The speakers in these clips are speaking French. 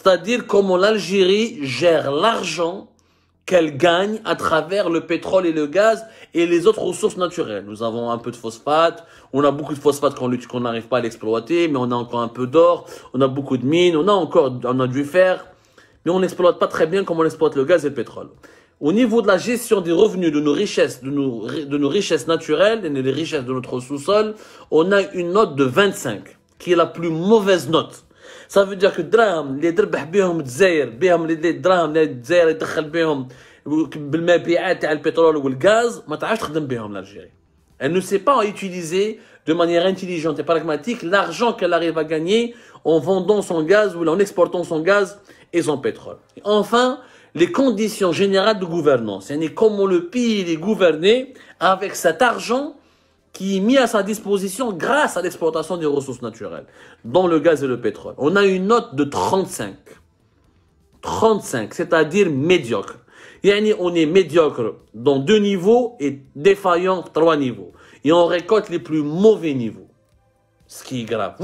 c'est-à-dire comment l'Algérie gère l'argent qu'elle gagne à travers le pétrole et le gaz et les autres ressources naturelles. Nous avons un peu de phosphate, on a beaucoup de phosphate qu'on n'arrive pas à l'exploiter, mais on a encore un peu d'or, on a beaucoup de mines, on a du fer, mais on n'exploite pas très bien comme on exploite le gaz et le pétrole. Au niveau de la gestion des revenus de nos richesses, de nos richesses naturelles et des richesses de notre sous-sol, on a une note de 25, qui est la plus mauvaise note. Ça veut dire que الدراهم اللي تربح بهم الجزائر بهم الدراهم اللي الجزائر يدخل بهم بالمبيعات تاع البترول والغاز ما تعرفش تخدم بهم l'Algérie. Elle ne sait pas utiliser de manière intelligente et pragmatique l'argent qu'elle arrive à gagner en vendant son gaz ou en exportant son gaz et son pétrole. Et enfin, les conditions générales de gouvernance, c'est-à-dire comment le pays est gouverné avec cet argent qui est mis à sa disposition grâce à l'exploitation des ressources naturelles, dont le gaz et le pétrole. On a une note de 35. 35, c'est-à-dire médiocre. Yani on est médiocre dans 2 niveaux et défaillant 3 niveaux. Et on récolte les plus mauvais niveaux. Ce qui est grave.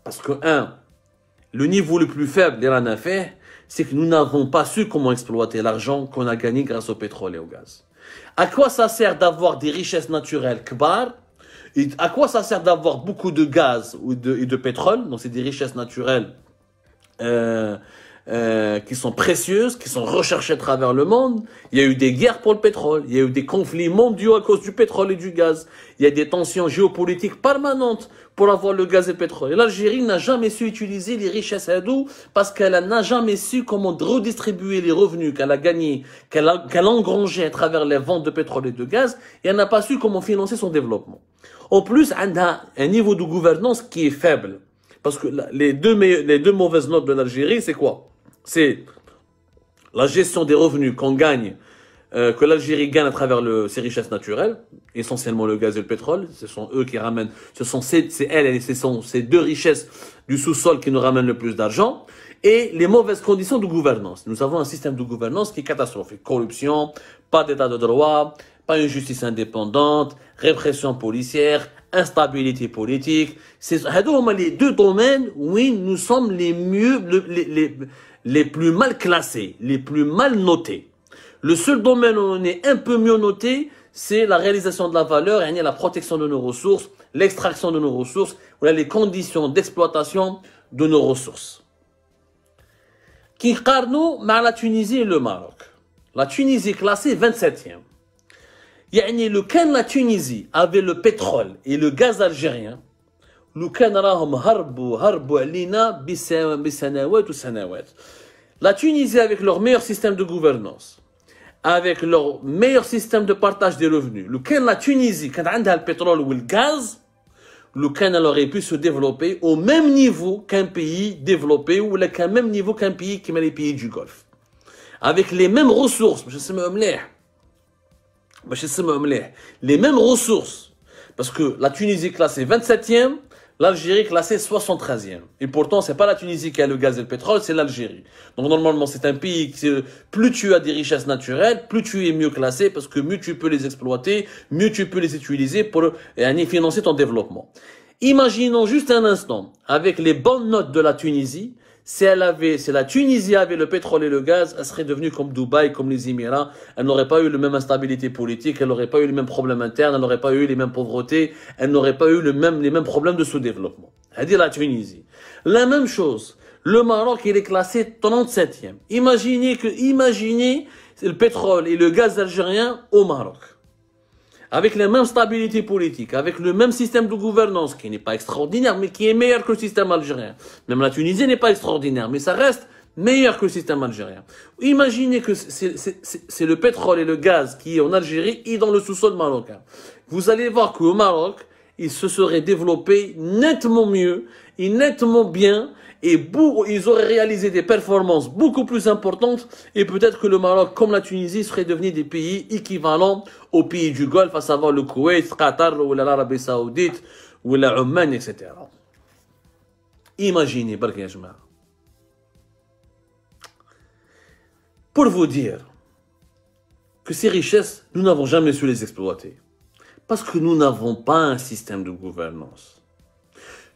Parce que, le niveau le plus faible, l'Iran a fait, c'est que nous n'avons pas su comment exploiter l'argent qu'on a gagné grâce au pétrole et au gaz. À quoi ça sert d'avoir des richesses naturelles kbar? Et à quoi ça sert d'avoir beaucoup de gaz et de pétrole? Donc c'est des richesses naturelles qui sont précieuses, qui sont recherchées à travers le monde. Il y a eu des guerres pour le pétrole, il y a eu des conflits mondiaux à cause du pétrole et du gaz. Il y a des tensions géopolitiques permanentes pour avoir le gaz et le pétrole. Et l'Algérie n'a jamais su utiliser les richesses hadou parce qu'elle n'a jamais su comment redistribuer les revenus qu'elle a gagnés, qu'elle a engrangés à travers les ventes de pétrole et de gaz, et elle n'a pas su comment financer son développement. En plus, elle a un niveau de gouvernance qui est faible. Parce que les deux mauvaises notes de l'Algérie, c'est quoi? C'est la gestion des revenus qu'on gagne, que l'Algérie gagne à travers ses richesses naturelles, essentiellement le gaz et le pétrole. Ce sont eux qui ramènent, c'est elles et ces deux richesses du sous-sol qui nous ramènent le plus d'argent. Et les mauvaises conditions de gouvernance. Nous avons un système de gouvernance qui est catastrophique. Corruption, pas d'état de droit, pas une justice indépendante, répression policière, instabilité politique. C'est les 2 domaines où nous sommes les plus mal classés, les plus mal notés. Le seul domaine où on est un peu mieux noté, c'est la réalisation de la valeur, et la protection de nos ressources, l'extraction de nos ressources, ou les conditions d'exploitation de nos ressources. Qui qarnou avec la Tunisie et le Maroc. La Tunisie est classée 27e. La Tunisie avait le pétrole et le gaz algérien, la Tunisie avec leur meilleur système de gouvernance, avec leur meilleur système de partage des revenus, la Tunisie, quand elle a le pétrole ou le gaz, elle aurait pu se développer au même niveau qu'un pays développé ou au même niveau qu'un pays qui met les pays du Golfe. Avec les mêmes ressources, les mêmes ressources, parce que la Tunisie classée 27e, l'Algérie classée 73e. Et pourtant, c'est pas la Tunisie qui a le gaz et le pétrole, c'est l'Algérie. Donc normalement, c'est un pays qui, plus tu as des richesses naturelles, plus tu es mieux classé, parce que mieux tu peux les exploiter, mieux tu peux les utiliser pour financer ton développement. Imaginons juste un instant, avec les bonnes notes de la Tunisie, si la Tunisie avait le pétrole et le gaz, elle serait devenue comme Dubaï, comme les Émirats. Elle n'aurait pas eu la même instabilité politique, elle n'aurait pas eu les mêmes problèmes internes, elle n'aurait pas eu les mêmes pauvretés, elle n'aurait pas eu les mêmes problèmes de sous-développement. C'est-à-dire la Tunisie. La même chose, le Maroc, il est classé 37e. Imaginez le pétrole et le gaz algérien au Maroc. Avec la même stabilité politique, avec le même système de gouvernance qui n'est pas extraordinaire, mais qui est meilleur que le système algérien. Même la Tunisie n'est pas extraordinaire, mais ça reste meilleur que le système algérien. Imaginez que c'est le pétrole et le gaz qui est en Algérie et dans le sous-sol marocain. Vous allez voir qu'au Maroc, il se serait développé nettement mieux et nettement bien, et ils auraient réalisé des performances beaucoup plus importantes, et peut-être que le Maroc, comme la Tunisie, serait devenu des pays équivalents aux pays du Golfe, à savoir le Koweït, Qatar, ou l'Arabie Saoudite, ou la Oman, etc. Imaginez, barka ya jama'a. Pour vous dire que ces richesses, nous n'avons jamais su les exploiter. Parce que nous n'avons pas un système de gouvernance.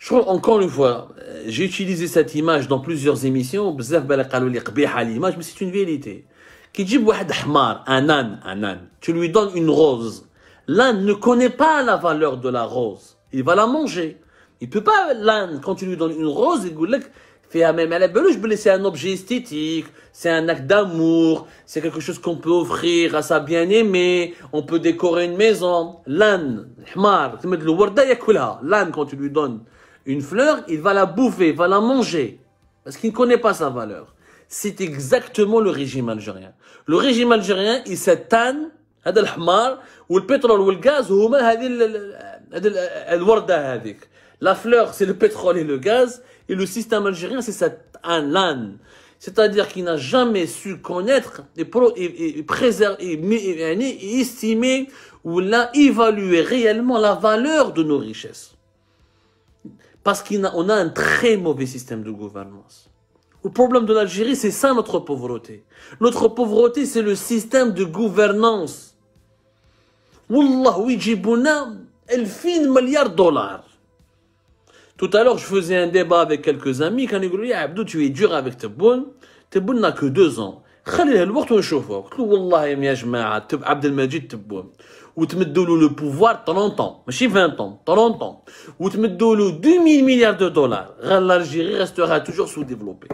Je trouve, encore une fois, j'ai utilisé cette image dans plusieurs émissions. بزاف بالك قالوا لي قبيحة l'image, mais c'est une vérité. Qui dit واحد حمار, un âne, tu lui donnes une rose. L'âne ne connaît pas la valeur de la rose. Il va la manger. Il peut pas, l'âne, quand tu lui donnes une rose, il dit, c'est un objet esthétique, c'est un acte d'amour, c'est quelque chose qu'on peut offrir à sa bien-aimée, on peut décorer une maison. L'âne, l'âne, quand tu lui donnes une fleur, il va la bouffer, il va la manger, parce qu'il ne connaît pas sa valeur. C'est exactement le régime algérien. Le régime algérien, il s'étane, هذا الحمار والبترول والغاز هما هذه الوردة هذيك. La fleur, c'est le pétrole et le gaz, et le système algérien, c'est un âne. C'est-à-dire qu'il n'a jamais su connaître et préserver, et estimer ou évaluer réellement la valeur de nos richesses. Parce qu'on a un très mauvais système de gouvernance. Le problème de l'Algérie, c'est ça notre pauvreté. Notre pauvreté, c'est le système de gouvernance. Wallah, oui, jibuna, $1000 milliards. Tout à l'heure, je faisais un débat avec quelques amis. Quand ils me disaient, Abdou, tu es dur avec Tebboune. Tebboune n'a que 2 ans. خليه الوقت ونشوفه. قلت له والله يا جماعة عبد المجيد تبون وتمدوا له le pouvoir 30 ans, ماشي 20 ans, 30 ans. وتمدوا له 2000 milliards de dollars. L'Algérie restera toujours sous-développée.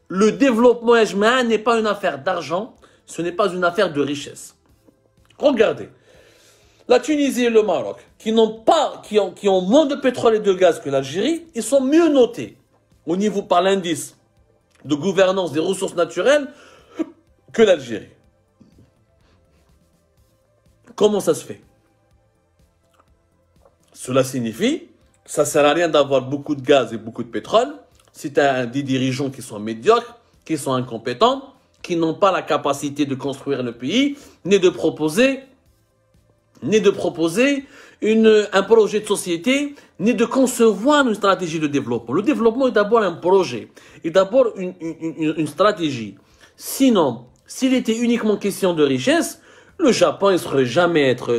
Le développement يا جماعة n'est pas une affaire d'argent, ce n'est pas une affaire de richesse. Regardez. La Tunisie et le Maroc, qui ont moins de pétrole et de gaz que l'Algérie, ils sont mieux notés au niveau par l'indice de gouvernance des ressources naturelles que l'Algérie. Comment ça se fait? Cela signifie que ça ne sert à rien d'avoir beaucoup de gaz et beaucoup de pétrole si tu as des dirigeants qui sont médiocres, qui sont incompétents, qui n'ont pas la capacité de construire le pays, ni de proposer un projet de société, ni de concevoir une stratégie de développement. Le développement est d'abord un projet, est d'abord une stratégie. Sinon, s'il était uniquement question de richesse, le Japon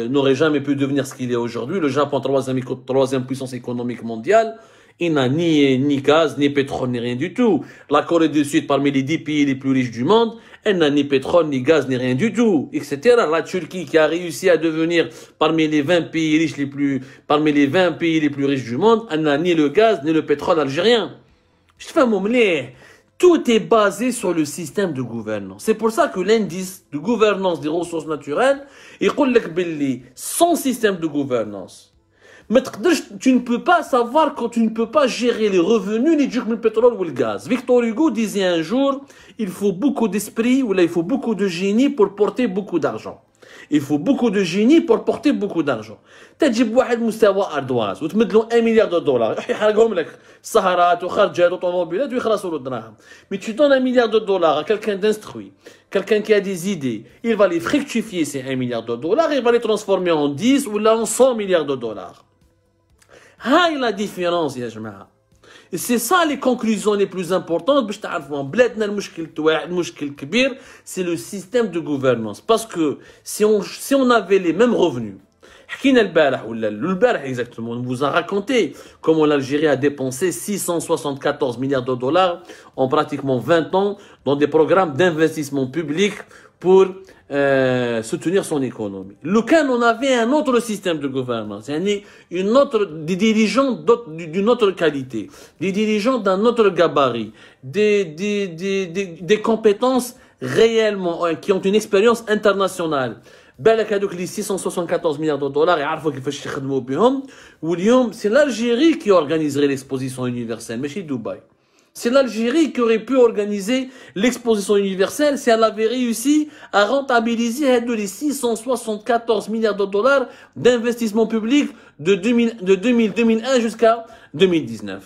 n'aurait jamais pu devenir ce qu'il est aujourd'hui. Le Japon, troisième puissance économique mondiale, il n'a ni gaz, ni pétrole, ni rien du tout. La Corée du Sud, parmi les 10 pays les plus riches du monde, elle n'a ni pétrole, ni gaz, ni rien du tout, etc. La Turquie, qui a réussi à devenir parmi les 20 pays les plus riches du monde, elle n'a ni le gaz, ni le pétrole algérien. Je te fais mon mlé. Tout est basé sur le système de gouvernance. C'est pour ça que l'indice de gouvernance des ressources naturelles, il dit sans système de gouvernance, mais tu ne peux pas savoir quand tu ne peux pas gérer les revenus ni du pétrole ou le gaz. Victor Hugo disait un jour, il faut beaucoup d'esprit ou là il faut beaucoup de génie pour porter beaucoup d'argent. Il faut beaucoup de génie pour porter beaucoup d'argent. تجيب واحد مستوى أرضواز وتمد له 1 milliard de dollars يحرقهم لك سهرات وخرجات وطوموبيلات ويخلصوا له الدراهم. Mais tu donnes 1 milliard de dollars à quelqu'un d'instruit, quelqu'un qui a des idées, il va les fructifier ces 1 milliard de dollars, il va les transformer en 10 ou là en 100 milliards de dollars. هاي la différence يا جماعة. Et c'est ça les conclusions les plus importantes باش تعرفوا بلادنا المشكل كبير, c'est le système de gouvernance. Parce que si on avait les mêmes revenus, حكينا البارح ولا البارح exactement, on vous a raconté comment l'Algérie a dépensé 674 milliards de dollars en pratiquement 20 ans dans des programmes d'investissement public pour soutenir son économie. Lequel on avait un autre système de gouvernance, des dirigeants d'une autre qualité, des dirigeants d'un autre gabarit, des compétences réellement, qui ont une expérience internationale. بالك هذوك les 674 milliards de dollars يعرفوا كيفاش يخدموا بهم, واليوم c'est l'Algérie qui organiserait l'exposition universelle, ماشي Dubaï. C'est l'Algérie qui aurait pu organiser l'exposition universelle si elle avait réussi à rentabiliser les 674 milliards de dollars d'investissement public de 2001 jusqu'à 2019.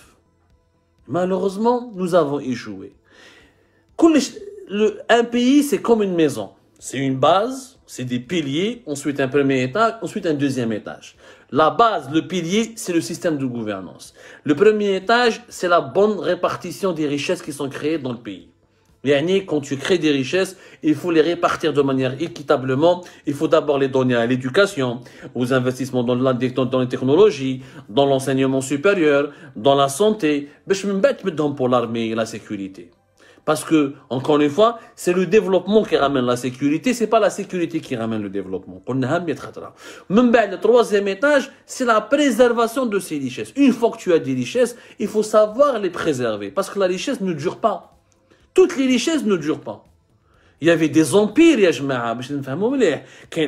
Malheureusement, nous avons échoué. Un pays, c'est comme une maison. C'est une base, c'est des piliers, ensuite un premier étage, ensuite un deuxième étage. La base, le pilier, c'est le système de gouvernance. Le premier étage, c'est la bonne répartition des richesses qui sont créées dans le pays. Yani, quand tu crées des richesses, il faut les répartir de manière équitablement. Il faut d'abord les donner à l'éducation, aux investissements dans les technologies, dans l'enseignement supérieur, dans la santé. Je me bête pour l'armée et la sécurité. Parce que, encore une fois, c'est le développement qui ramène la sécurité, c'est pas la sécurité qui ramène le développement. Même le troisième étage, c'est la préservation de ces richesses. Une fois que tu as des richesses, il faut savoir les préserver. Parce que la richesse ne dure pas. Toutes les richesses ne durent pas. Il y avait des empires,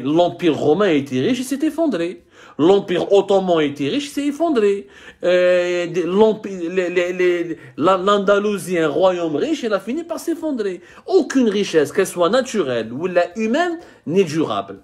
l'empire romain était riche, il s'est effondré. L'empire ottoman était riche, il s'est effondré. L'Andalousie, un royaume riche, il a fini par s'effondrer. Aucune richesse, qu'elle soit naturelle ou humaine, n'est durable.